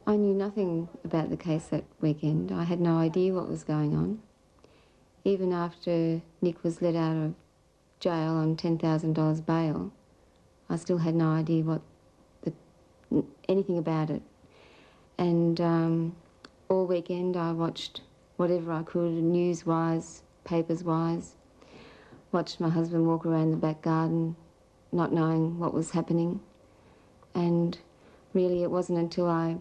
I knew nothing about the case that weekend. I had no idea what was going on. Even after Nick was let out of jail on $10,000 bail, I still had no idea anything about it. And all weekend I watched whatever I could, news-wise, papers-wise. Watched my husband walk around the back garden, not knowing what was happening. And really it wasn't until I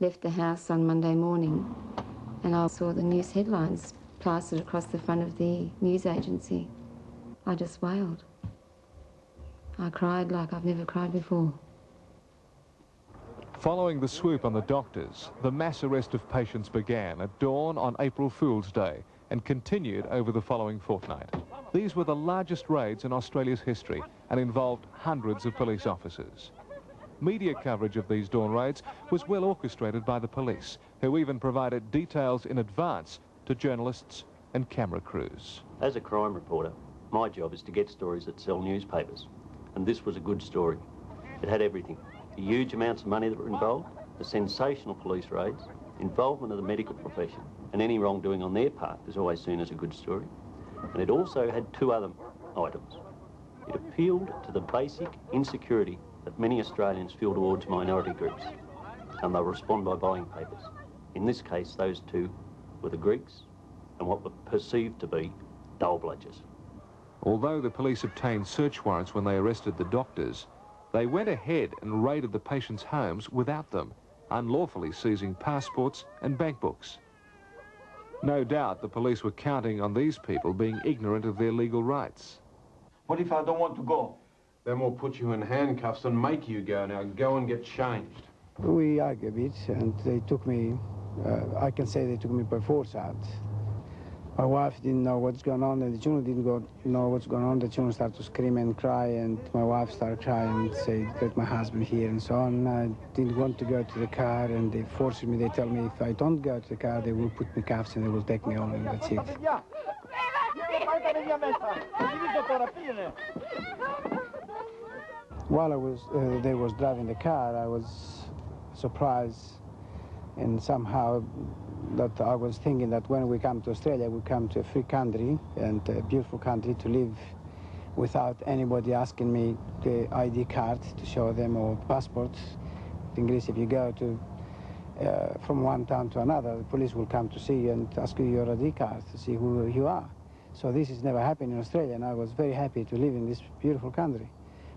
left the house on Monday morning and I saw the news headlines plastered across the front of the news agency. I just wailed. I cried like I've never cried before. Following the swoop on the doctors, the mass arrest of patients began at dawn on April Fool's Day and continued over the following fortnight. These were the largest raids in Australia's history and involved hundreds of police officers. Media coverage of these dawn raids was well orchestrated by the police, who even provided details in advance to journalists and camera crews. As a crime reporter, my job is to get stories that sell newspapers, and this was a good story. It had everything. The huge amounts of money that were involved, the sensational police raids, involvement of the medical profession, and any wrongdoing on their part is always seen as a good story. And it also had two other items. It appealed to the basic insecurity that many Australians feel towards minority groups, and they'll respond by buying papers. In this case, those two were the Greeks and what were perceived to be dole-bludgers. Although the police obtained search warrants when they arrested the doctors, they went ahead and raided the patients' homes without them, unlawfully seizing passports and bank books. No doubt the police were counting on these people being ignorant of their legal rights. What if I don't want to go? Then we'll put you in handcuffs and make you go. Now go and get changed. We argued a bit, and they took me, I can say they took me by force out. My wife didn't know what's going on, and the children didn't know what's going on. The children started to scream and cry, and my wife started crying and say, "Let my husband here," and so on. I didn't want to go to the car, and they forced me. They tell me if I don't go to the car, they will put me cuffs and they will take me home, and that's it. While they was driving the car, I was surprised, and somehow that I was thinking that when we come to Australia, we come to a free country and a beautiful country to live without anybody asking me the ID card to show them or passport. In Greece, if you go to from one town to another, the police will come to see you and ask you your ID card to see who you are. So this has never happened in Australia, and I was very happy to live in this beautiful country.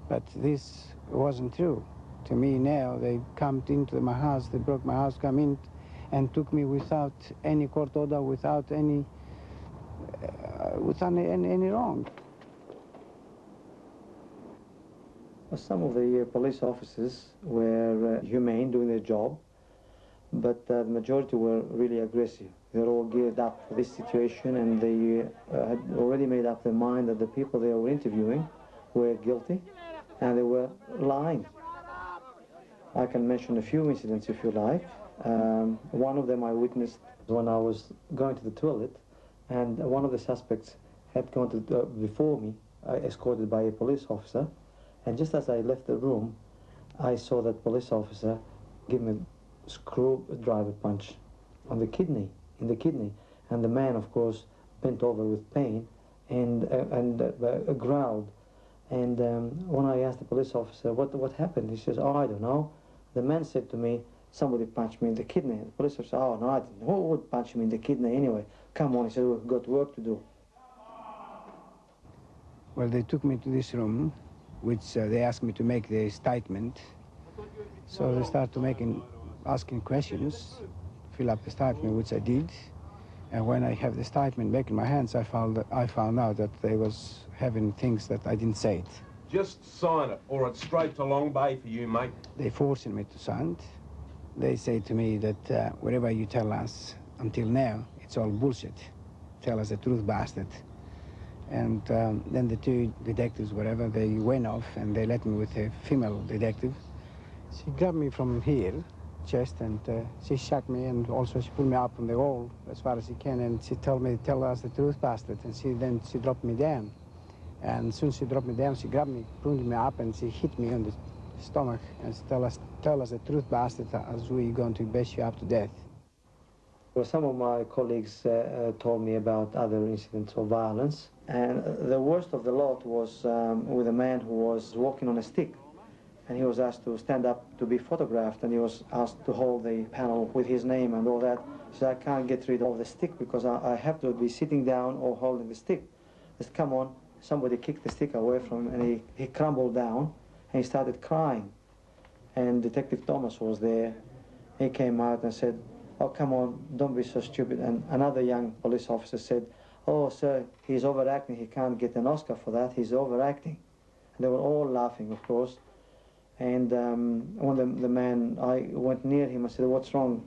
But this wasn't true. To me now, they come into my house, they broke my house, come in and took me without any court order, without any wrong. Some of the police officers were humane doing their job, but the majority were really aggressive. They were all geared up for this situation, and they had already made up their mind that the people they were interviewing were guilty, and they were lying. I can mention a few incidents if you like. One of them I witnessed when I was going to the toilet, and one of the suspects had gone to before me, escorted by a police officer, and just as I left the room, I saw that police officer give me a screwdriver punch on the kidney, and the man, of course, bent over with pain and growled. And when I asked the police officer what happened, he says, "Oh, I don't know." The man said to me, "Somebody punched me in the kidney." The police officer said, "Oh, no, I didn't. Who would punch him in the kidney anyway? Come on," he said, "we've got work to do." Well, they took me to this room, which they asked me to make the statement. So they started asking questions, fill up the statement, which I did. And when I have the statement back in my hands, I found out that they was having things that I didn't say it. Just sign it, or it's straight to Long Bay for you, mate. They forcing me to sign it. They say to me that whatever you tell us until now, it's all bullshit. Tell us the truth, bastard. And then the two detectives, whatever, they went off and they let me with a female detective. She grabbed me from here, chest, and she shocked me, and also she pulled me up on the wall as far as she can, and she told me, "Tell us the truth, bastard." And she dropped me down. And as soon as she dropped me down, she grabbed me, pulled me up, and she hit me on the stomach and tell us the truth, bastard, as we're going to bash you up to death. Well, some of my colleagues told me about other incidents of violence, and the worst of the lot was with a man who was walking on a stick, and he was asked to stand up to be photographed, and he was asked to hold the panel with his name and all that. He said, I can't get rid of the stick because I have to be sitting down or holding the stick. I said, come on. Somebody kicked the stick away from him, and he crumbled down, and he started crying. And Detective Thomas was there. He came out and said, oh, come on, don't be so stupid. And another young police officer said, oh, sir, he's overacting. He can't get an Oscar for that. He's overacting. And they were all laughing, of course. And when the man, I went near him, I said, what's wrong?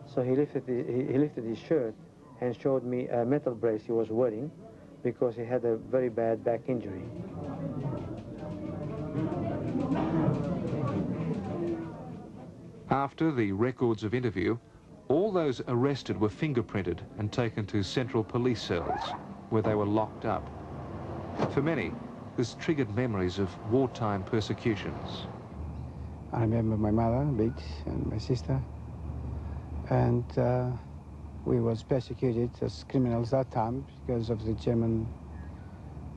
So he lifted his shirt and showed me a metal brace he was wearing because he had a very bad back injury. After the records of interview, all those arrested were fingerprinted and taken to central police cells, where they were locked up. For many, this triggered memories of wartime persecutions. I remember my mother a bit and my sister, and we was persecuted as criminals that time because of the German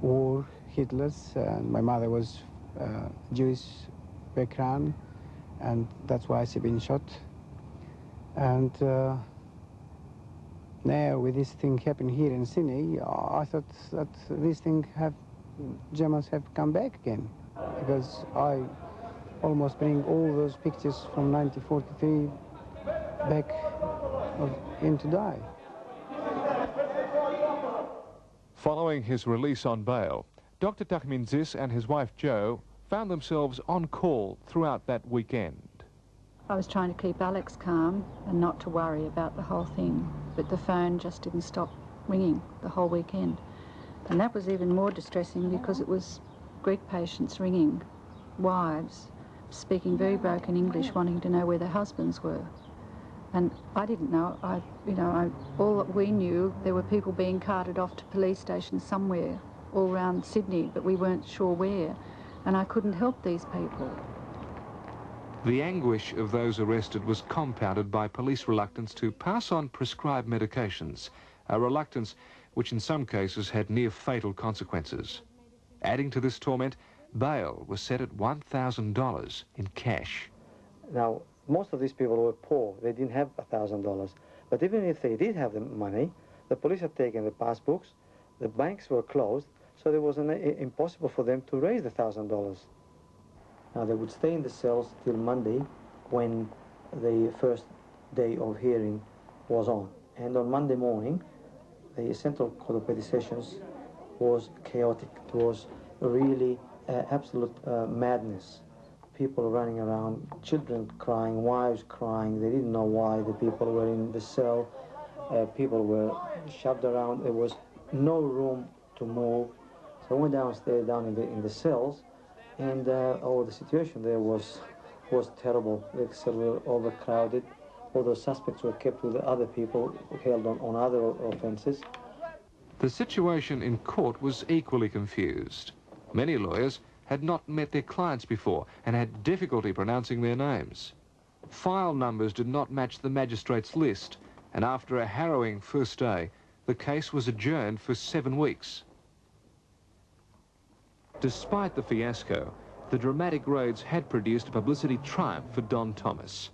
war, Hitler's, and my mother was Jewish background, and that's why she been shot. And now with this thing happening here in Sydney, I thought that this thing Germans have come back again, because I almost bring all those pictures from 1943 back of him to die. Following his release on bail, Dr. Takminzis and his wife Jo found themselves on call throughout that weekend. I was trying to keep Alex calm and not to worry about the whole thing, but the phone just didn't stop ringing the whole weekend. And that was even more distressing because it was Greek patients ringing, wives, speaking very broken English, wanting to know where their husbands were. And I didn't know. All that we knew, there were people being carted off to police stations somewhere all around Sydney, but we weren't sure where. And I couldn't help these people. The anguish of those arrested was compounded by police reluctance to pass on prescribed medications, a reluctance which in some cases had near fatal consequences. Adding to this torment, bail was set at $1,000 in cash. Now, most of these people were poor. They didn't have $1,000. But even if they did have the money, the police had taken the passbooks, the banks were closed, so it was impossible for them to raise the $1,000. Now, they would stay in the cells till Monday, when the first day of hearing was on. And on Monday morning, the Central Court of Petty Sessions was chaotic. It was really absolute madness. People running around, children crying, wives crying. They didn't know why the people were in the cell. People were shoved around. There was no room to move. So I went downstairs, down in the cells, and the situation there was terrible. The cells were overcrowded. All the suspects were kept with other people held on other offences. The situation in court was equally confused. Many lawyers had not met their clients before and had difficulty pronouncing their names. File numbers did not match the magistrate's list, and after a harrowing first day, the case was adjourned for 7 weeks. Despite the fiasco, the dramatic raids had produced a publicity triumph for Don Thomas.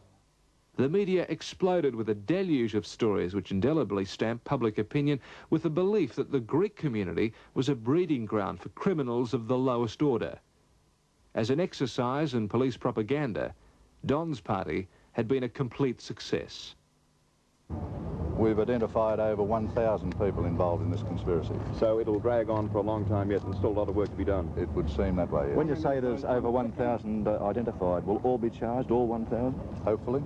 The media exploded with a deluge of stories which indelibly stamped public opinion with the belief that the Greek community was a breeding ground for criminals of the lowest order. As an exercise in police propaganda, Don's party had been a complete success. We've identified over 1,000 people involved in this conspiracy. So it'll drag on for a long time yet and still a lot of work to be done. It would seem that way, yes. When you say there's over 1,000 identified, will all be charged, all 1,000? Hopefully.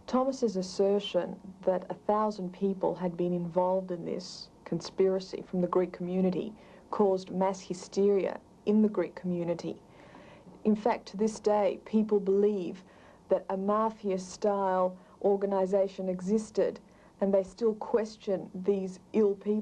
Thomas's assertion that 1,000 people had been involved in this conspiracy from the Greek community caused mass hysteria in the Greek community. In fact, to this day, people believe that a mafia-style organisation existed, and they still question these ill people.